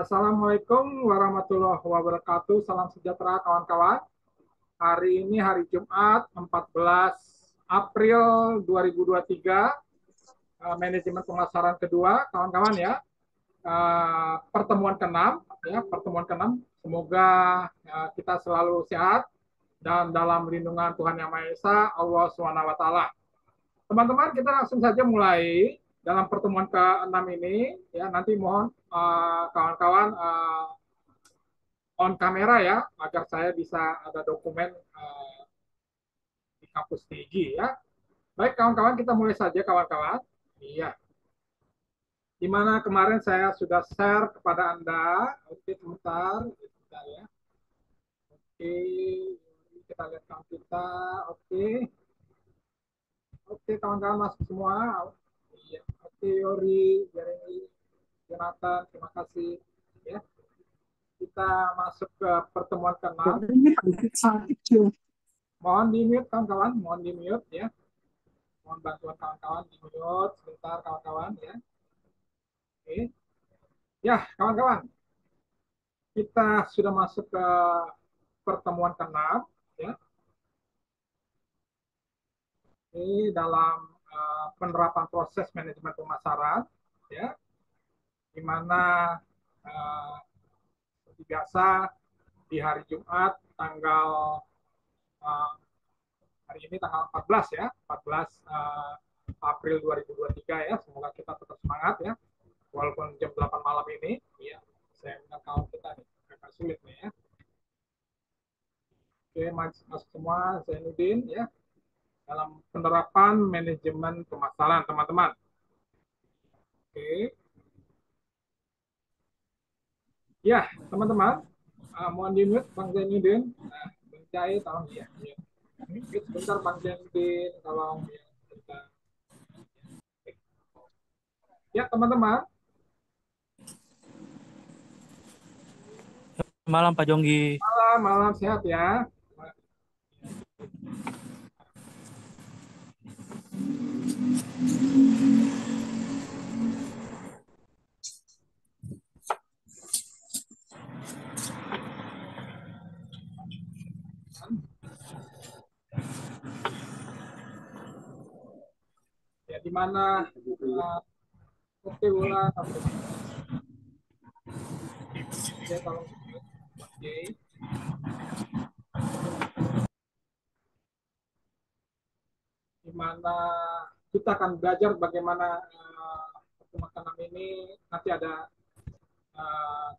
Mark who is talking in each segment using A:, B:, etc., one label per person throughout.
A: Assalamualaikum warahmatullahi wabarakatuh. Salam sejahtera kawan-kawan. Hari ini hari Jumat 14 April 2023, manajemen pemasaran kedua, kawan-kawan ya. Pertemuan ke-6 ya, pertemuan ke-6. Semoga kita selalu sehat dan dalam lindungan Tuhan Yang Maha Esa, Allah Subhanahu wa taala. Teman-teman, kita langsung saja mulai dalam pertemuan ke-6 ini ya. Nanti mohon kawan-kawan on kamera ya, agar saya bisa ada dokumen di kampus tinggi ya. Baik kawan-kawan, kita mulai saja kawan-kawan. Iya. Di mana kemarin saya sudah share kepada Anda. Oke, sebentar ya. Oke, kita lihat kamera kita. Oke. Oke, kawan-kawan masuk semua. Iya. Oke, Yori, Jeremy, Jonathan, terima kasih ya. Kita masuk ke pertemuan ke-6. Mohon di-mute kawan-kawan, mohon di-mute ya. Mohon bantuan kawan-kawan di-mute sebentar kawan-kawan ya. Oke. Ya, kawan-kawan. Kita sudah masuk ke pertemuan ke-6 ya. Ini dalam penerapan proses manajemen pemasaran ya. Di mana seperti biasa di hari Jumat tanggal hari ini tanggal 14 ya, 14 April 2023 ya. Semoga kita tetap semangat ya. Walaupun jam 8 malam ini, ya, saya minta kawan kita nih, agak sulit nih ya. Oke, masuk semua, Zainuddin ya. Dalam penerapan manajemen pemasaran, teman-teman. Oke. Ya, teman-teman, mohon di-mute Bang Zainuddin. Nah, Bang Jai, tolong ya. Mute sebentar Bang Zainuddin, tolong ya. Sebentar. Ya, teman-teman.
B: Malam Pak Jonggi.
A: Malam, malam sehat ya. Ya, di mana oke, Wulan, ya, tolong. Oke. Di mana kita akan belajar bagaimana pertemuan ini nanti ada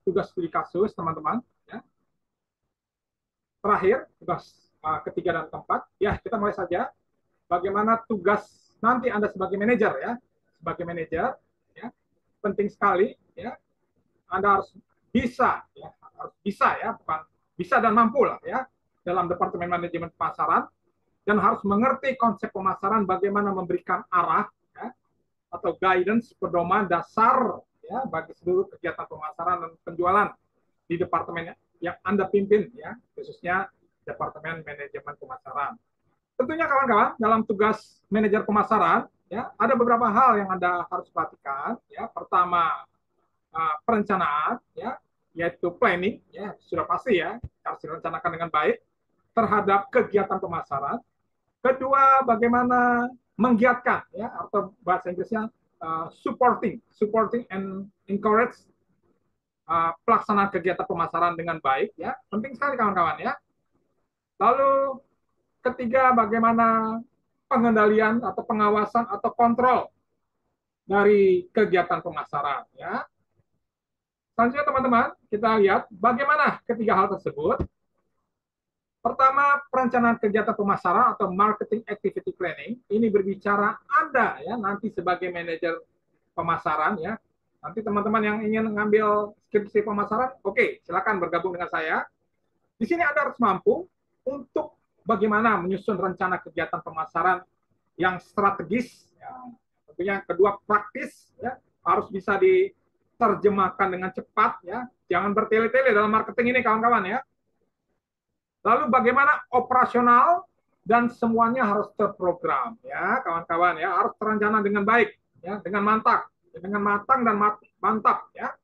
A: tugas studi kasus, teman-teman. Ya. Terakhir, tugas ketiga dan keempat. Ya, kita mulai saja. Bagaimana tugas nanti Anda sebagai manajer ya, sebagai manajer, ya, penting sekali ya. Anda harus bisa, ya, harus bisa ya, bukan bisa dan mampu lah ya, dalam departemen manajemen pemasaran, dan harus mengerti konsep pemasaran, bagaimana memberikan arah ya, atau guidance, pedoman dasar ya bagi seluruh kegiatan pemasaran dan penjualan di departemen yang Anda pimpin ya, khususnya departemen manajemen pemasaran. Tentunya kawan-kawan, dalam tugas manajer pemasaran ya, ada beberapa hal yang Anda harus perhatikan ya. Pertama, perencanaan ya, yaitu planning ya, sudah pasti ya, harus direncanakan dengan baik terhadap kegiatan pemasaran. Kedua, bagaimana menggiatkan ya, atau bahasa Inggrisnya supporting and encourage pelaksanaan kegiatan pemasaran dengan baik ya, penting sekali kawan-kawan ya. Lalu ketiga, bagaimana pengendalian atau pengawasan atau kontrol dari kegiatan pemasaran ya. Selanjutnya teman-teman, kita lihat bagaimana ketiga hal tersebut. Pertama, perencanaan kegiatan pemasaran atau marketing activity planning. Ini berbicara Anda ya, nanti sebagai manajer pemasaran ya. Nanti teman-teman yang ingin mengambil skripsi pemasaran, oke, silakan bergabung dengan saya. Di sini Anda harus mampu untuk bagaimana menyusun rencana kegiatan pemasaran yang strategis, ya. Tentunya kedua praktis, ya, harus bisa diterjemahkan dengan cepat, ya. Jangan bertele-tele dalam marketing ini, kawan-kawan ya. Lalu bagaimana operasional dan semuanya harus terprogram, ya, kawan-kawan ya, harus terencana dengan baik, ya, dengan mantap, dengan matang dan mantap, ya.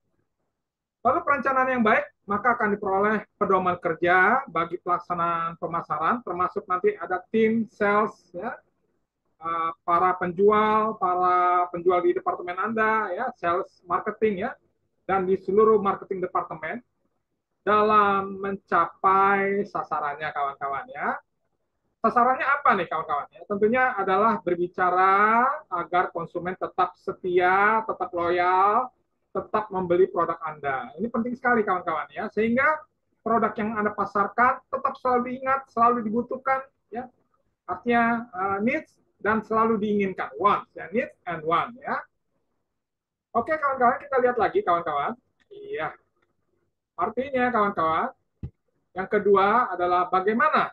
A: Lalu perencanaan yang baik, maka akan diperoleh pedoman kerja bagi pelaksanaan pemasaran, termasuk nanti ada tim sales, ya, para penjual di departemen Anda, ya, sales marketing, ya, dan di seluruh marketing departemen dalam mencapai sasarannya, kawan-kawan, ya. Sasarannya apa nih, kawan-kawan? Ya, tentunya adalah berbicara agar konsumen tetap setia, tetap loyal, tetap membeli produk Anda. Ini penting sekali, kawan-kawan, ya. Sehingga produk yang Anda pasarkan tetap selalu diingat, selalu dibutuhkan, ya. Artinya needs dan selalu diinginkan. Want, ya, needs and want, ya. Oke, kawan-kawan, kita lihat lagi, kawan-kawan. Iya. Artinya, kawan-kawan, yang kedua adalah bagaimana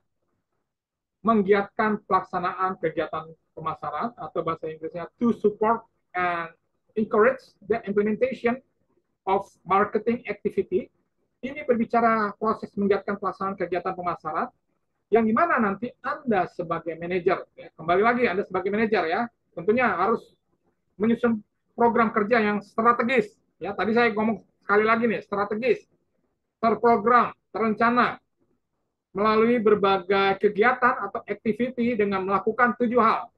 A: menggiatkan pelaksanaan kegiatan pemasaran atau bahasa Inggrisnya to support and encourage the implementation of marketing activity. Ini berbicara proses menggiatkan pelaksanaan kegiatan pemasaran yang dimana nanti Anda sebagai manajer, ya, kembali lagi Anda sebagai manajer, ya, tentunya harus menyusun program kerja yang strategis. Ya, tadi saya ngomong sekali lagi nih, strategis, terprogram, terencana, melalui berbagai kegiatan atau activity dengan melakukan 7 hal.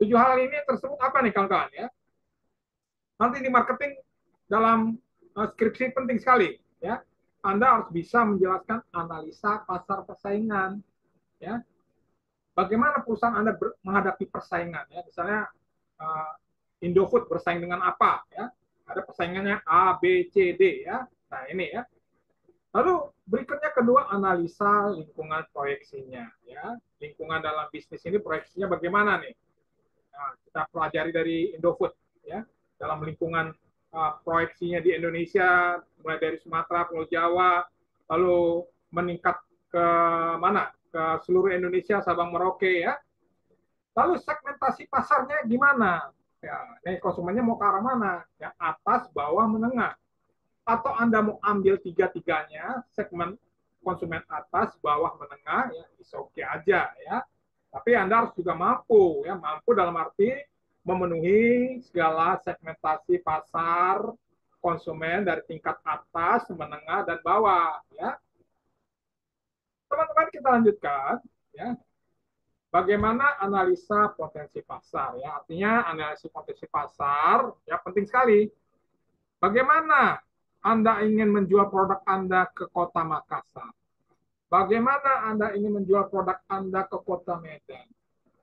A: 7 hal ini tersebut apa nih, kawan-kawan, ya? Nanti di marketing dalam skripsi penting sekali, ya. Anda harus bisa menjelaskan analisa pasar persaingan, ya. Bagaimana perusahaan Anda menghadapi persaingan, ya. Misalnya Indofood bersaing dengan apa, ya? Ada persaingannya A, B, C, D, ya. Nah, ini, ya. Lalu berikutnya kedua, analisa lingkungan proyeksinya, ya. Lingkungan dalam bisnis ini proyeksinya bagaimana nih? Nah, kita pelajari dari Indofood, ya. Dalam lingkungan proyeksinya di Indonesia, mulai dari Sumatera, Pulau Jawa, lalu meningkat ke mana? Ke seluruh Indonesia, Sabang Merauke, ya. Lalu segmentasi pasarnya gimana? Ya, ini konsumennya mau ke arah mana? Ya, atas, bawah, menengah. Atau Anda mau ambil tiga-tiganya, segmen konsumen atas, bawah, menengah, ya, is oke aja, ya. Tapi Anda harus juga mampu, ya, mampu dalam arti memenuhi segala segmentasi pasar konsumen dari tingkat atas, menengah, dan bawah, ya. Teman-teman, kita lanjutkan, ya. Bagaimana analisa potensi pasar, ya. Artinya analisis potensi pasar, ya, penting sekali. Bagaimana Anda ingin menjual produk Anda ke kota Makassar? Bagaimana Anda ingin menjual produk Anda ke kota Medan?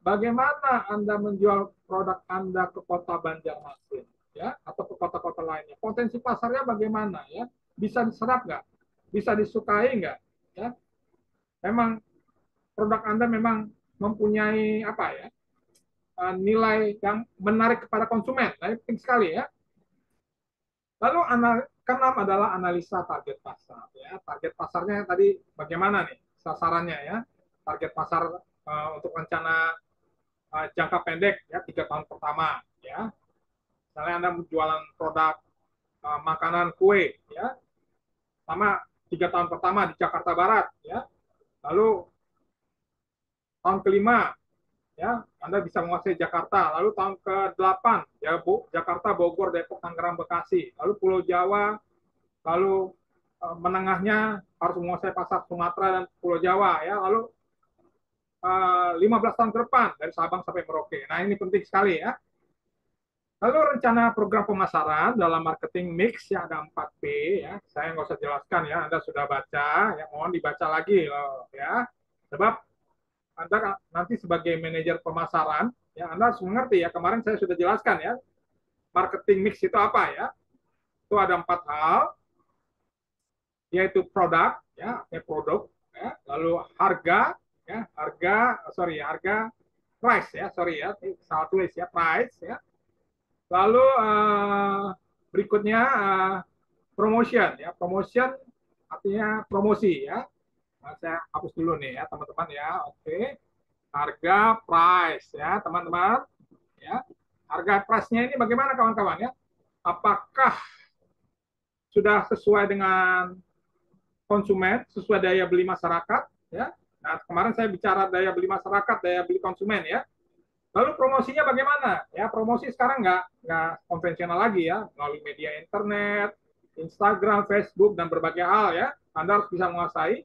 A: Bagaimana Anda menjual produk Anda ke kota Banjarmasin, ya, atau ke kota-kota lainnya? Potensi pasarnya bagaimana, ya? Bisa diserap nggak? Bisa disukai nggak? Ya, memang produk Anda memang mempunyai apa, ya, nilai yang menarik kepada konsumen. Nah, ini penting sekali, ya. Lalu keenam adalah analisa target pasar. Ya, target pasarnya tadi bagaimana nih sasarannya, ya? Target pasar untuk rencana jangka pendek, ya, 3 tahun pertama, ya. Misalnya Anda menjualan produk makanan kue, ya, sama 3 tahun pertama di Jakarta Barat, ya. Lalu tahun kelima, ya, Anda bisa menguasai Jakarta. Lalu tahun ke-8, ya, Jakarta, Bogor, Depok, Tangerang, Bekasi. Lalu Pulau Jawa, lalu menengahnya harus menguasai pasar Sumatera dan Pulau Jawa, ya. Lalu 15 tahun ke depan dari Sabang sampai Merauke. Nah, ini penting sekali, ya. Lalu rencana program pemasaran dalam marketing mix, ya, ada 4P, ya. Saya nggak usah jelaskan, ya. Anda sudah baca, ya, mohon dibaca lagi loh, ya. Sebab Anda nanti sebagai manajer pemasaran, ya, Anda harus mengerti, ya. Kemarin saya sudah jelaskan, ya. Marketing mix itu apa, ya? Itu ada 4 hal, yaitu produk, ya, produk, ya, lalu harga, ya, harga price, ya, salah tulis, ya, price, ya, lalu berikutnya promotion, ya, promotion artinya promosi, ya. Nah, saya hapus dulu nih, ya, teman-teman, ya. Oke, harga price, ya, teman-teman, ya. Harga price-nya ini bagaimana, kawan-kawan, ya? Apakah sudah sesuai dengan konsumen, sesuai daya beli masyarakat, ya. Nah, kemarin saya bicara daya beli masyarakat, daya beli konsumen, ya. Lalu promosinya bagaimana? Ya, promosi sekarang nggak konvensional lagi, ya, melalui media internet, Instagram, Facebook, dan berbagai hal ya. Anda harus bisa menguasai.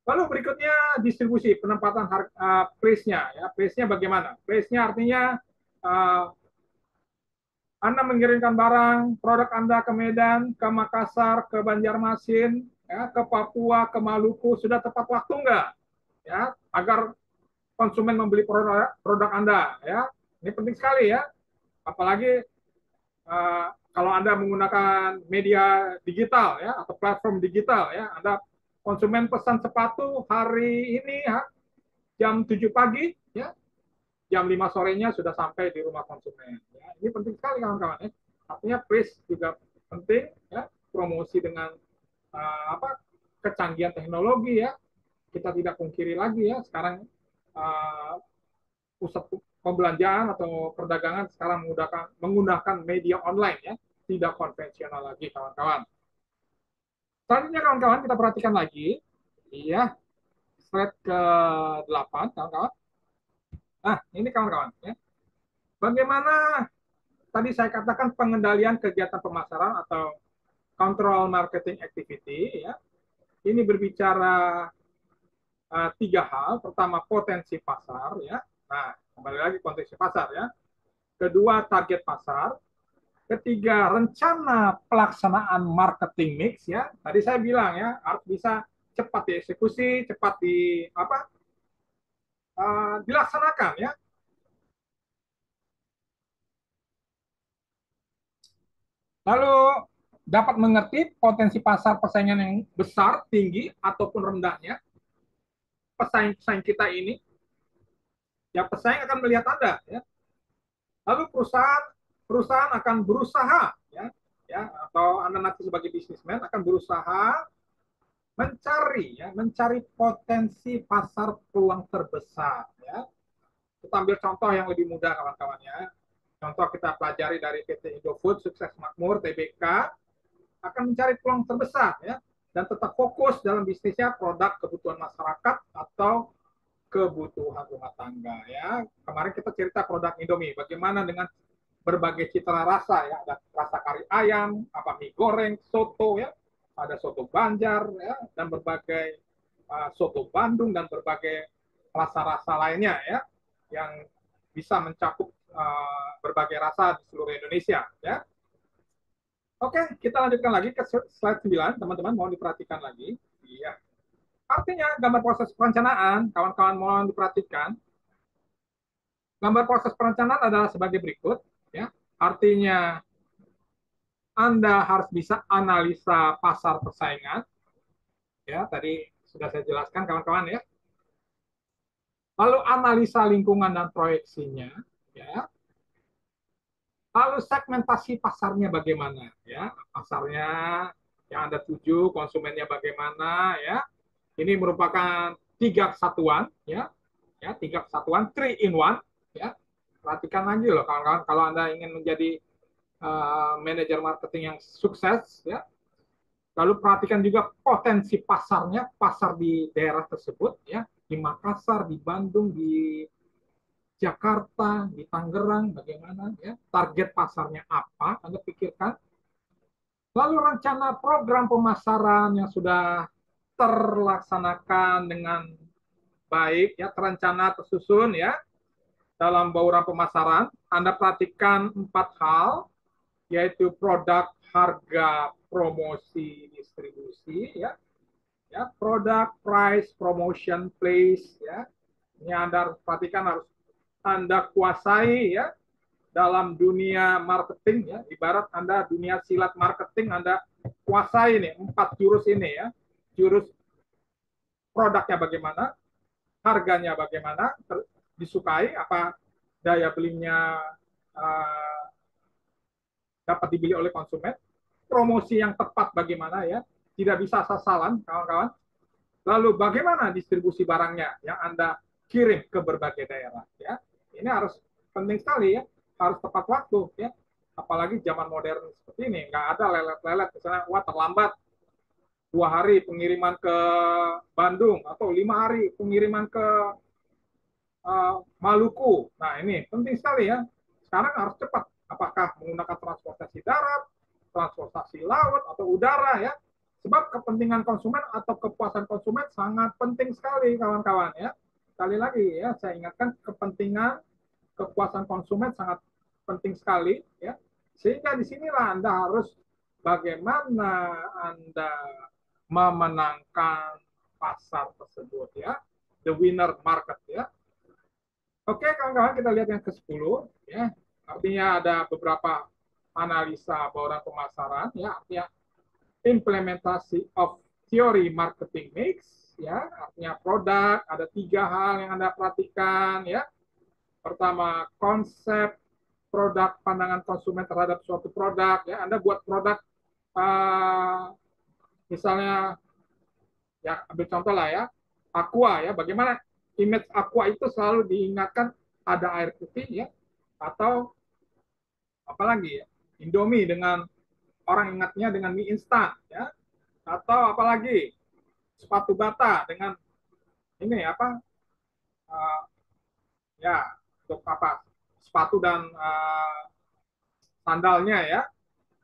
A: Lalu berikutnya distribusi, penempatan place-nya. Ya. Place-nya bagaimana? Place-nya artinya uh, Anda mengirimkan barang, produk Anda ke Medan, ke Makassar, ke Banjarmasin, ya, ke Papua, ke Maluku, sudah tepat waktu enggak? Ya, agar konsumen membeli produk Anda. Ya, ini penting sekali ya. Apalagi kalau Anda menggunakan media digital ya atau platform digital ya, Anda konsumen pesan sepatu hari ini ya, jam 7 pagi ya, jam 5 sorenya sudah sampai di rumah konsumen. Ya, ini penting sekali kawan-kawan ya. Artinya price juga penting ya, promosi dengan apa kecanggihan teknologi ya. Kita tidak pungkiri lagi ya, sekarang pusat pembelanjaan atau perdagangan sekarang menggunakan media online ya, tidak konvensional lagi kawan-kawan. Selanjutnya kawan-kawan kita perhatikan lagi, iya, slide ke-8 kawan-kawan. Nah, ini kawan-kawan ya. Bagaimana tadi saya katakan pengendalian kegiatan pemasaran atau control marketing activity ya. Ini berbicara tiga hal. Pertama, potensi pasar ya. Nah, kembali lagi potensi pasar ya. Kedua, target pasar. Ketiga, rencana pelaksanaan marketing mix ya. Tadi saya bilang ya, harus bisa cepat dieksekusi, cepat dilaksanakan ya. Lalu dapat mengerti potensi pasar persaingan yang besar, tinggi ataupun rendahnya pesaing-pesaing kita ini. Ya pesaing akan melihat Anda ya. Lalu perusahaan akan berusaha ya atau Anda nanti sebagai bisnismen akan berusaha mencari potensi pasar peluang terbesar ya. Kita ambil contoh yang lebih mudah kawan-kawan ya. Contoh kita pelajari dari PT Indofood, Sukses Makmur, TBK akan mencari peluang terbesar ya dan tetap fokus dalam bisnisnya produk kebutuhan masyarakat atau kebutuhan rumah tangga ya. Kemarin kita cerita produk Indomie, bagaimana dengan berbagai cita rasa ya, ada rasa kari ayam, apa mie goreng, soto ya, ada soto Banjar ya, dan berbagai soto Bandung dan berbagai rasa-rasa lainnya ya, yang bisa mencakup berbagai rasa di seluruh Indonesia ya. Oke, kita lanjutkan lagi ke slide 9, teman-teman mohon diperhatikan lagi. Iya. Artinya gambar proses perencanaan, kawan-kawan mohon diperhatikan. Gambar proses perencanaan adalah sebagai berikut ya. Artinya Anda harus bisa analisa pasar persaingan. Ya, tadi sudah saya jelaskan kawan-kawan ya. Lalu analisa lingkungan dan proyeksinya ya. Lalu segmentasi pasarnya bagaimana ya? Pasarnya yang Anda tuju, konsumennya bagaimana ya? Ini merupakan tiga kesatuan ya. Ya, tiga kesatuan 3 in 1 ya. Perhatikan lagi loh kawan-kawan kalau Anda ingin menjadi manajer marketing yang sukses ya. Lalu perhatikan juga potensi pasarnya, pasar di daerah tersebut ya, di Makassar, di Bandung, di Jakarta, di Tangerang, bagaimana ya, target pasarnya apa, Anda pikirkan. Lalu rencana program pemasaran yang sudah terlaksanakan dengan baik, ya, terencana, tersusun ya, dalam bauran pemasaran, Anda perhatikan 4 hal, yaitu produk, harga, promosi, distribusi, ya, produk, price, promotion, place, ya. Ini Anda harus perhatikan, harus Anda kuasai ya dalam dunia marketing ya. Ibarat Anda dunia silat marketing Anda kuasai nih 4 jurus ini ya. Jurus produknya bagaimana, harganya bagaimana, disukai, apa daya belinya dapat dibeli oleh konsumen, promosi yang tepat bagaimana ya, tidak bisa asal-asalan kawan-kawan. Lalu bagaimana distribusi barangnya yang Anda kirim ke berbagai daerah ya. Ini harus penting sekali ya, harus tepat waktu ya. Apalagi zaman modern seperti ini, nggak ada lelet-lelet misalnya wah terlambat 2 hari pengiriman ke Bandung atau 5 hari pengiriman ke Maluku. Nah ini penting sekali ya. Sekarang harus cepat. Apakah menggunakan transportasi darat, transportasi laut atau udara ya. Sebab kepentingan konsumen atau kepuasan konsumen sangat penting sekali kawan-kawan ya. Sekali lagi ya, saya ingatkan kepentingan kepuasan konsumen sangat penting sekali ya. Sehingga disinilah Anda harus bagaimana Anda memenangkan pasar tersebut ya. The winner market ya. Oke, kawan-kawan, kita lihat yang ke-10 ya. Artinya ada beberapa analisa bauran pemasaran ya, artinya implementasi of theory marketing mix ya, artinya produk, ada 3 hal yang Anda perhatikan ya. Pertama, konsep produk, pandangan konsumen terhadap suatu produk ya. Anda buat produk misalnya ya, ambil contoh lah ya, Aqua ya, bagaimana image Aqua itu selalu diingatkan ada air putih ya, atau apalagi ya, Indomie dengan orang ingatnya dengan mie instan ya, atau apalagi sepatu bata dengan ini apa ya, untuk apa, sepatu dan sandalnya ya.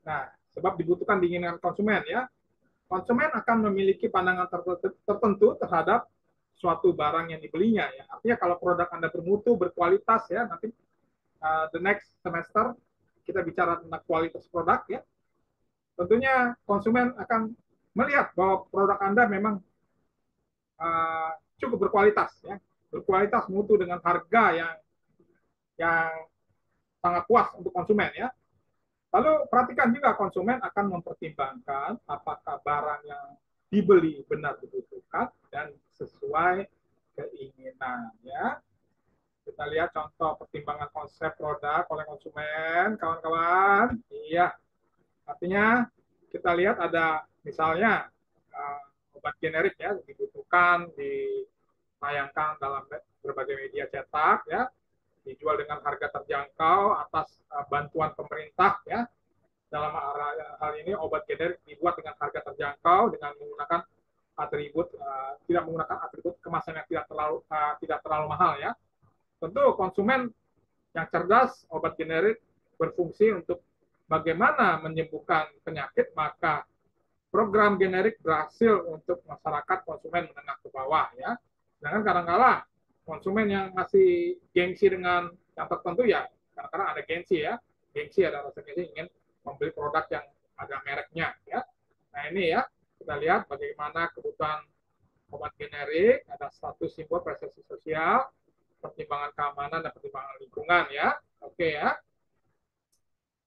A: Nah, sebab dibutuhkan diinginkan konsumen ya. Konsumen akan memiliki pandangan tertentu terhadap suatu barang yang dibelinya ya. Artinya kalau produk Anda bermutu, berkualitas ya, nanti the next semester kita bicara tentang kualitas produk ya. Tentunya konsumen akan melihat bahwa produk Anda memang cukup berkualitas ya. Berkualitas, mutu dengan harga yang sangat puas untuk konsumen ya. Lalu perhatikan juga konsumen akan mempertimbangkan apakah barang yang dibeli benar dibutuhkan dan sesuai keinginan ya. Kita lihat contoh pertimbangan konsep produk oleh konsumen, kawan-kawan. Iya, artinya kita lihat ada misalnya obat generik ya dibutuhkan, ditayangkan dalam berbagai media cetak ya, dijual dengan harga terjangkau atas bantuan pemerintah ya. Dalam hal ini obat generik dibuat dengan harga terjangkau dengan menggunakan atribut tidak menggunakan atribut kemasan yang tidak terlalu mahal ya. Tentu konsumen yang cerdas, obat generik berfungsi untuk bagaimana menyembuhkan penyakit, maka program generik berhasil untuk masyarakat konsumen menengah ke bawah ya. Sedangkan kadang-kala konsumen yang masih gengsi dengan yang tertentu ya, kadang-kadang ada gengsi ya, gengsi ada rasa gengsi ingin membeli produk yang ada mereknya ya. Nah ini ya, kita lihat bagaimana kebutuhan obat generik, ada status simbol prestasi sosial, pertimbangan keamanan dan pertimbangan lingkungan ya. Oke ya.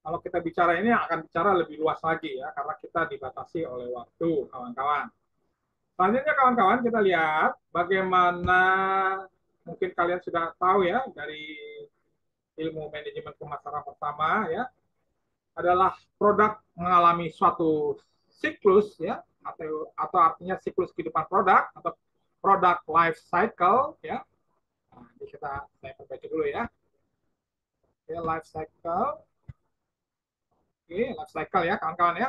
A: Kalau kita bicara ini akan bicara lebih luas lagi ya, karena kita dibatasi oleh waktu, kawan-kawan. Selanjutnya, kawan-kawan, kita lihat bagaimana mungkin kalian sudah tahu ya dari ilmu manajemen pemasaran pertama ya, adalah produk mengalami suatu siklus ya, atau artinya siklus kehidupan produk atau product life cycle ya. Nah, ini saya perbaiki dulu ya. Oke, life cycle. Oke, life cycle ya kawan-kawan ya.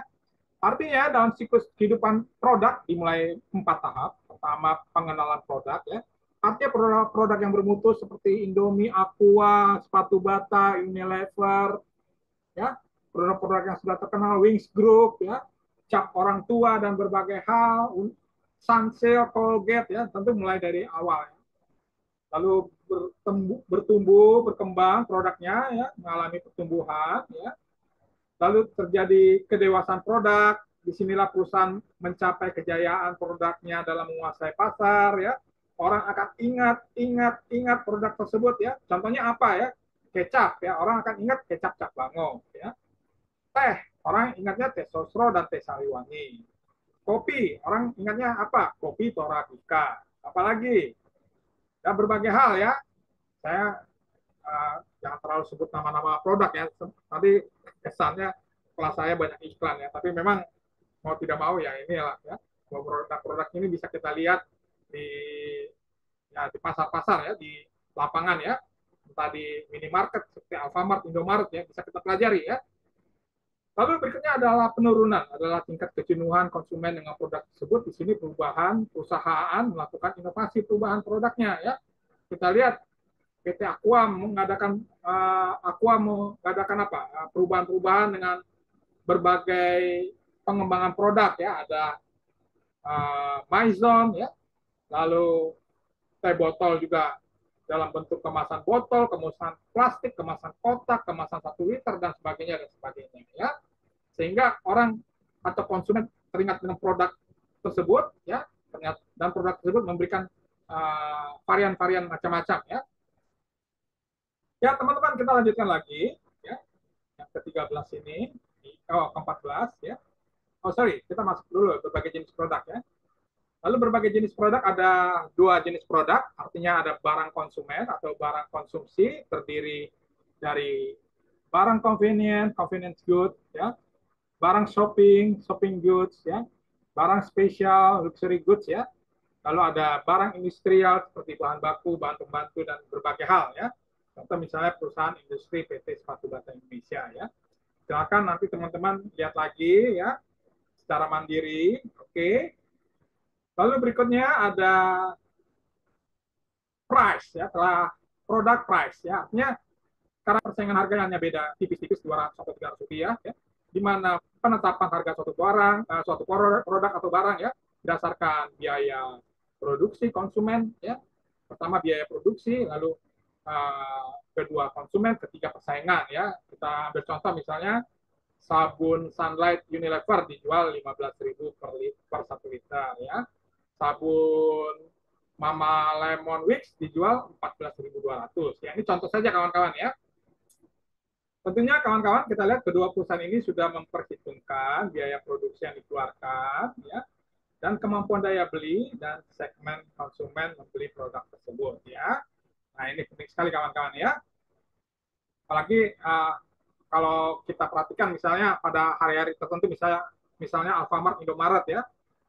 A: Artinya dalam siklus kehidupan produk dimulai 4 tahap. Pertama, pengenalan produk ya. Artinya produk-produk yang bermutu seperti Indomie, Aqua, sepatu bata, Unilever, ya, produk-produk yang sudah terkenal, Wings Group, ya, cap orang tua dan berbagai hal, Sunsilk, Colgate, ya, tentu mulai dari awal. Ya. Lalu bertumbuh, berkembang produknya, ya, mengalami pertumbuhan, ya. Lalu terjadi kedewasaan produk, disinilah perusahaan mencapai kejayaan produknya dalam menguasai pasar, ya. Orang akan ingat produk tersebut, ya. Contohnya apa ya? Kecap, ya. Orang akan ingat kecap Cap Bango, ya. Teh, orang ingatnya teh sosro dan teh sariwangi. Kopi, orang ingatnya apa? Kopi Torabika. Apalagi? Dan berbagai hal ya. Saya jangan terlalu sebut nama-nama produk ya. Tadi kesannya kelas saya banyak iklan ya. Tapi memang mau tidak mau ya inilah ya. Produk-produk ini bisa kita lihat di pasar-pasar ya, di lapangan ya. Entah di minimarket seperti Alfamart, Indomaret ya, bisa kita pelajari ya. Lalu berikutnya adalah penurunan, adalah tingkat kejenuhan konsumen dengan produk tersebut. Di sini perubahan perusahaan melakukan inovasi perubahan produknya ya. Kita lihat PT Aqua mengadakan apa? Perubahan-perubahan dengan berbagai pengembangan produk ya, ada Maison ya, lalu teh botol juga dalam bentuk kemasan botol, kemasan plastik, kemasan kotak, kemasan 1 liter dan sebagainya ya. Sehingga orang atau konsumen teringat dengan produk tersebut ya, dan produk tersebut memberikan varian-varian macam-macam ya. Ya, teman-teman, kita lanjutkan lagi ya. Yang ke-13 ini, ke-14 ya. Oh, sorry, kita masuk dulu berbagai jenis produk ya. Lalu berbagai jenis produk, ada 2 jenis produk, artinya ada barang konsumen atau barang konsumsi, terdiri dari barang convenience good, ya, barang shopping goods, ya, barang spesial, luxury goods, ya. Lalu ada barang industrial seperti bahan baku, bahan pembantu, dan berbagai hal, ya. Contoh misalnya perusahaan industri PT Sepatu Bata Indonesia, ya. Silakan nanti teman-teman lihat lagi, ya, secara mandiri, oke. Lalu berikutnya ada price ya, telah produk price ya. Artinya karena persaingan harga hanya beda tipis-tipis 200 atau 300 rupiah ya, di mana penetapan harga suatu barang, suatu produk atau barang ya berdasarkan biaya produksi konsumen ya. Pertama biaya produksi, lalu kedua konsumen, ketiga persaingan ya. Kita ambil contoh misalnya sabun Sunlight Unilever dijual 15.000 per 1 liter ya. Sabun Mama Lemon Wix dijual 14.200. Ya, ini contoh saja kawan-kawan ya. Tentunya kawan-kawan kita lihat kedua perusahaan ini sudah memperhitungkan biaya produksi yang dikeluarkan ya, dan kemampuan daya beli dan segmen konsumen membeli produk tersebut ya. Nah, ini penting sekali kawan-kawan ya. Apalagi kalau kita perhatikan misalnya pada hari-hari tertentu, misalnya Alfamart, Indomaret ya,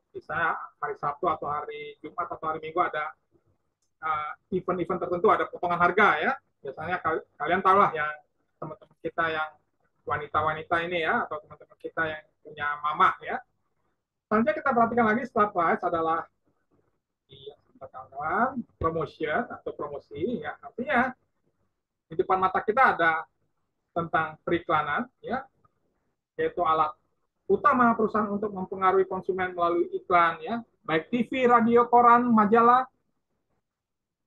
A: misalnya hari Sabtu atau hari Jumat atau hari Minggu ada event-event tertentu, ada potongan harga ya. Biasanya kalian tahu lah yang teman-teman kita yang wanita-wanita ini ya, atau teman-teman kita yang punya mamah ya. Selanjutnya kita perhatikan lagi setelah price adalah kawan-kawan promotion atau promosi ya. Artinya di depan mata kita ada tentang periklanan ya, yaitu alat utama perusahaan untuk mempengaruhi konsumen melalui iklan ya, baik TV, radio, koran, majalah,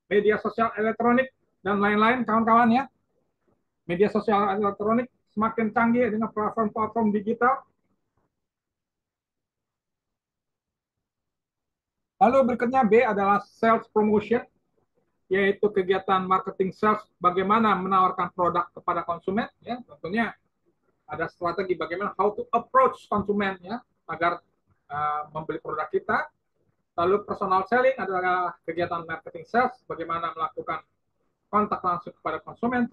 A: media sosial elektronik dan lain-lain kawan-kawan ya. Media sosial elektronik semakin canggih dengan platform-platform digital. Lalu berikutnya B adalah sales promotion, yaitu kegiatan marketing sales, bagaimana menawarkan produk kepada konsumen ya. Tentunya ada strategi bagaimana how to approach konsumen ya agar membeli produk kita. Lalu personal selling adalah kegiatan marketing sales, bagaimana melakukan kontak langsung kepada konsumen,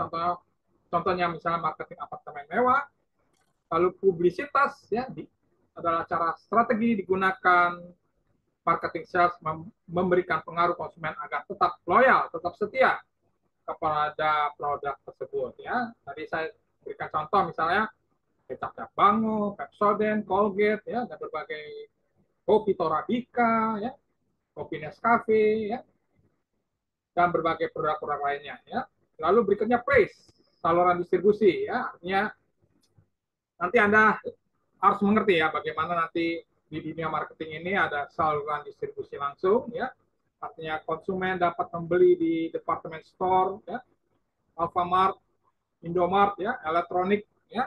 A: contohnya misalnya marketing apartemen mewah. Lalu publisitas ya adalah cara strategi digunakan marketing sales memberikan pengaruh konsumen agar tetap loyal, tetap setia kepada produk tersebut ya. Tadi saya berikan contoh misalnya kecap Bango, Pepsodent, Colgate ya, dan berbagai kopi Torabika ya, kopi Nescafe ya, dan berbagai produk-produk lainnya ya. Lalu berikutnya place, saluran distribusi ya, artinya nanti Anda harus mengerti ya bagaimana nanti di dunia marketing ini ada saluran distribusi langsung ya, artinya konsumen dapat membeli di department store ya, Alfamart, Indomart ya, elektronik ya,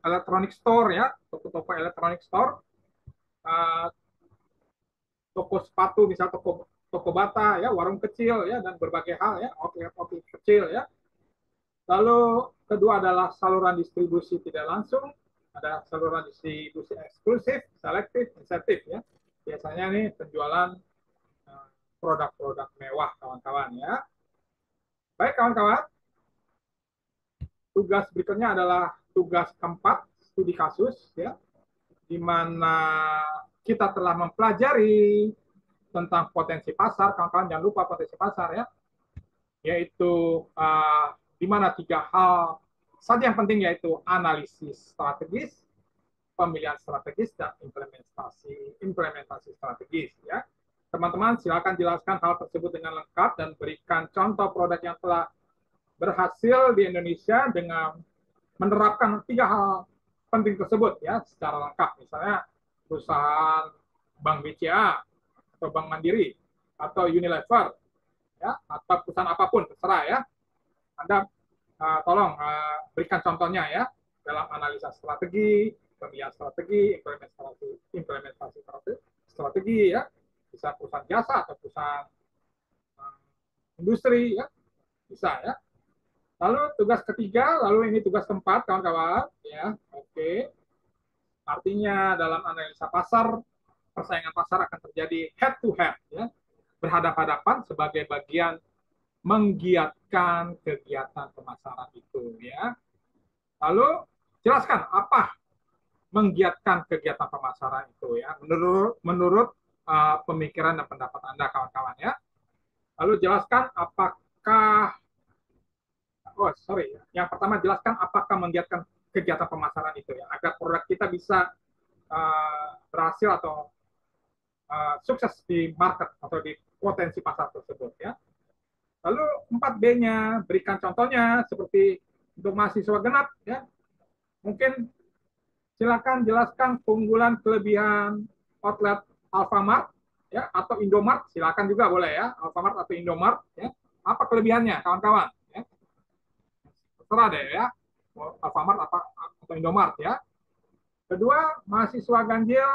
A: elektronik store ya, toko-toko elektronik store, toko sepatu misal toko bata ya, warung kecil ya, dan berbagai hal ya, outlet kecil ya. Lalu kedua adalah saluran distribusi tidak langsung, ada saluran distribusi eksklusif, selektif, insentif ya. Biasanya nih penjualan produk-produk mewah kawan-kawan ya. Baik kawan-kawan, tugas berikutnya adalah tugas keempat, studi kasus ya, di mana kita telah mempelajari tentang potensi pasar, kawan-kawan jangan lupa potensi pasar ya, yaitu di mana 3 hal saja yang penting, yaitu analisis strategis, pemilihan strategis, dan implementasi strategis ya. Teman-teman silakan jelaskan hal tersebut dengan lengkap dan berikan contoh produk yang telah berhasil di Indonesia dengan menerapkan 3 hal penting tersebut ya secara lengkap. Misalnya perusahaan Bank BCA atau Bank Mandiri atau Unilever ya atau perusahaan apapun terserah ya. Anda tolong berikan contohnya ya dalam analisa strategi, pemilihan strategi, implementasi strategi ya, bisa perusahaan jasa atau perusahaan industri ya, bisa ya. Lalu tugas ketiga, lalu ini tugas keempat kawan-kawan ya, oke. Artinya dalam analisa pasar, persaingan pasar akan terjadi head to head ya, berhadapan-hadapan sebagai bagian menggiatkan kegiatan pemasaran itu ya. Lalu jelaskan apa menggiatkan kegiatan pemasaran itu ya menurut pemikiran dan pendapat Anda kawan-kawan ya. Lalu jelaskan apakah yang pertama jelaskan apakah menggiatkan kegiatan pemasaran itu ya agar produk kita bisa berhasil atau sukses di market atau di potensi pasar tersebut ya. Lalu 4B-nya berikan contohnya seperti untuk mahasiswa genap ya. Mungkin silakan jelaskan keunggulan kelebihan outlet Alfamart ya atau Indomart, silakan juga boleh ya, Alfamart atau Indomart ya. Apa kelebihannya kawan-kawan ya? Terserah deh ya. Alfamart atau Indomart ya. Kedua, mahasiswa ganjil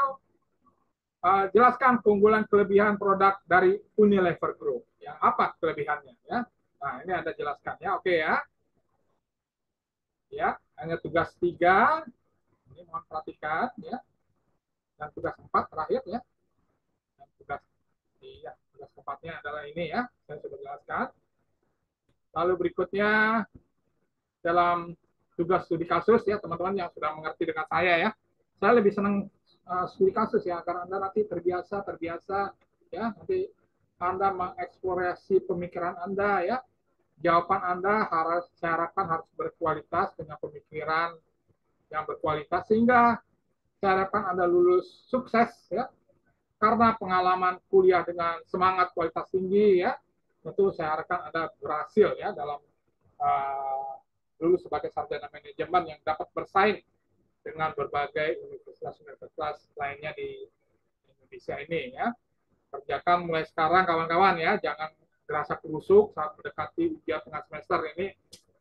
A: jelaskan keunggulan kelebihan produk dari Unilever Group. Ya, apa kelebihannya ya? Nah, ini Anda jelaskan ya. Oke ya. Ya, hanya tugas 3. Ini mohon perhatikan ya. Dan tugas 4 terakhir ya. Dan tugas 4-nya adalah ini ya. Saya sudah jelaskan. Lalu berikutnya dalam tugas studi kasus ya, teman-teman yang sudah mengerti dengan saya ya. Saya lebih senang studi kasus ya, karena Anda nanti terbiasa ya, nanti Anda mengeksplorasi pemikiran Anda ya. Jawaban Anda saya harapkan harus berkualitas dengan pemikiran yang berkualitas sehingga saya harapkan Anda lulus sukses ya. Karena pengalaman kuliah dengan semangat kualitas tinggi ya, tentu saya harapkan Anda berhasil ya dalam lulus sebagai sarjana manajemen yang dapat bersaing dengan berbagai universitas lainnya di Indonesia ini ya. Kerjakan mulai sekarang kawan-kawan ya, jangan gerasa kerusuk saat mendekati ujian tengah semester ini.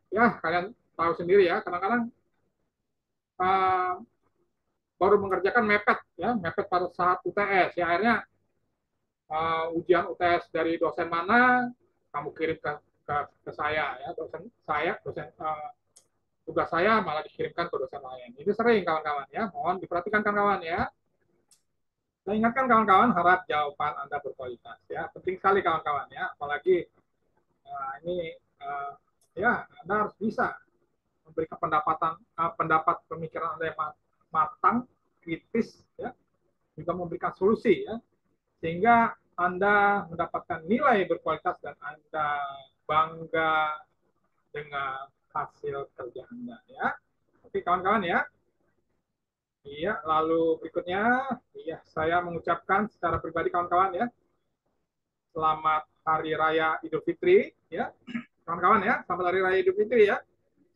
A: Ya, kalian tahu sendiri ya, kadang-kadang baru mengerjakan mepet pada saat UTS. Ya, akhirnya ujian UTS dari dosen mana kamu kirim ke saya ya, tugas saya malah dikirimkan ke dosen lain. Ini sering kawan-kawan ya, mohon diperhatikan kawan-kawan ya. Saya ingatkan kawan-kawan, harap jawaban Anda berkualitas ya. Penting sekali kawan-kawan ya, apalagi ini ya Anda harus bisa memberikan pendapat pemikiran Anda yang matang, kritis ya, juga memberikan solusi ya. Sehingga Anda mendapatkan nilai berkualitas dan Anda bangga dengan hasil kerja Anda ya. Oke kawan-kawan ya. Iya, lalu berikutnya, iya saya mengucapkan secara pribadi kawan-kawan ya, selamat Hari Raya Idul Fitri ya, kawan-kawan ya, selamat Hari Raya Idul Fitri ya,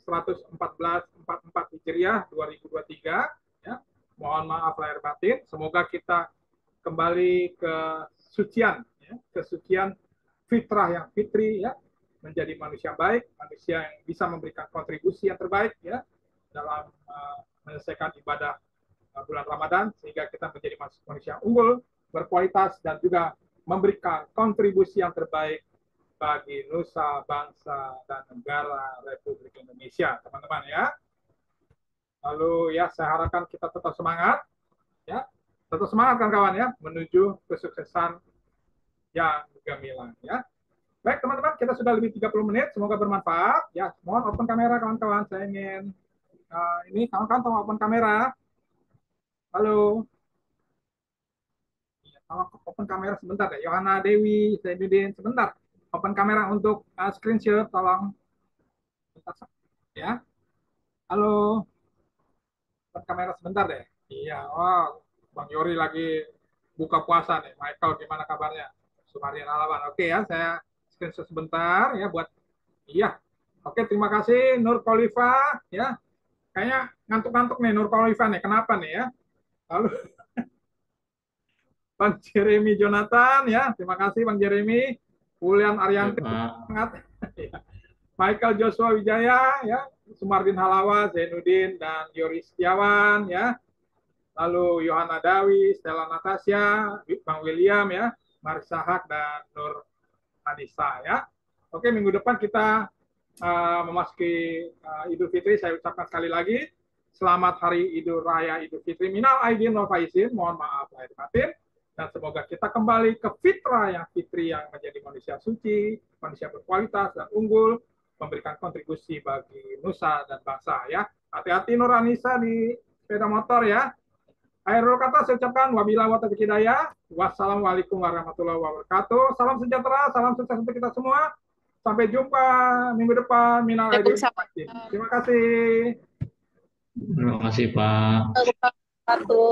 A: 1444 Hijriah 2023 ya. Mohon maaf lahir batin, semoga kita kembali ke sucian ya, kesucian fitrah yang fitri ya, menjadi manusia baik, manusia yang bisa memberikan kontribusi yang terbaik ya dalam menyelesaikan ibadah bulan Ramadan, sehingga kita menjadi manusia unggul, berkualitas, dan juga memberikan kontribusi yang terbaik bagi nusa, bangsa, dan negara Republik Indonesia, teman-teman ya. Lalu ya, saya harapkan kita tetap semangat, ya, tetap semangat kawan-kawan ya, menuju kesuksesan yang gemilang ya. Baik teman-teman, kita sudah lebih 30 menit, semoga bermanfaat. Ya, mohon open kamera kawan-kawan, saya ingin ini kawan-kawan tolong open kamera. Halo. Tolong open kamera sebentar deh. Yohana Dewi, Zainuddin, sebentar. Open kamera untuk screenshot, tolong. Ya. Halo. Open kamera sebentar deh. Iya, oh, Bang Yori lagi buka puasa nih. Michael, gimana kabarnya? Sumarian Alawan. Oke ya, saya screenshot sebentar ya buat. Iya. Oke, terima kasih Nur Khalifa ya. kayaknya ngantuk-ngantuk nih Nur Kaulifa nih. Kenapa nih ya? Lalu Bang Jeremy Jonathan ya, terima kasih Bang Jeremy. Julian
B: Ya,
A: Arianti
B: Pak.
A: sangat. Michael Joshua Wijaya ya, Sumardin Halawa, Zainuddin dan Yori Setiawan ya. Lalu Yohana Dawi, Stella Natasha, Bang William ya, Marisa Haq dan Nur Anissa ya. Oke, minggu depan kita memasuki Idul Fitri. Saya ucapkan sekali lagi selamat Hari Idul Raya Idul Fitri. Minal aidin wal faizin, mohon maaf lahir batin. Dan semoga kita kembali ke fitrah yang fitri yang menjadi manusia suci, manusia berkualitas dan unggul, memberikan kontribusi bagi nusa dan bangsa ya. Hati-hati Nur Anissa di sepeda motor ya. Akhirul kata saya ucapkan wabillahi wa taufiq hidayah. Wassalamualaikum warahmatullahi wabarakatuh. Salam sejahtera, salam sukses untuk kita semua. Sampai jumpa minggu depan. Minal aidin wal
C: Waalaikumsalam.
A: faizin. Terima kasih.
B: Terima kasih, Pak.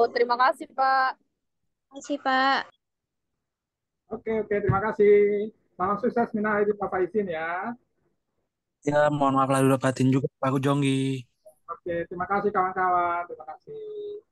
C: Terima kasih, Pak.
D: Makasih, Pak.
A: Oke, oke, terima kasih. Salam sukses minal aidin wal faizin ya.
E: Ya, mohon maaf lahir batin juga Pak Jonggi.
A: Oke, terima kasih kawan-kawan. Terima kasih.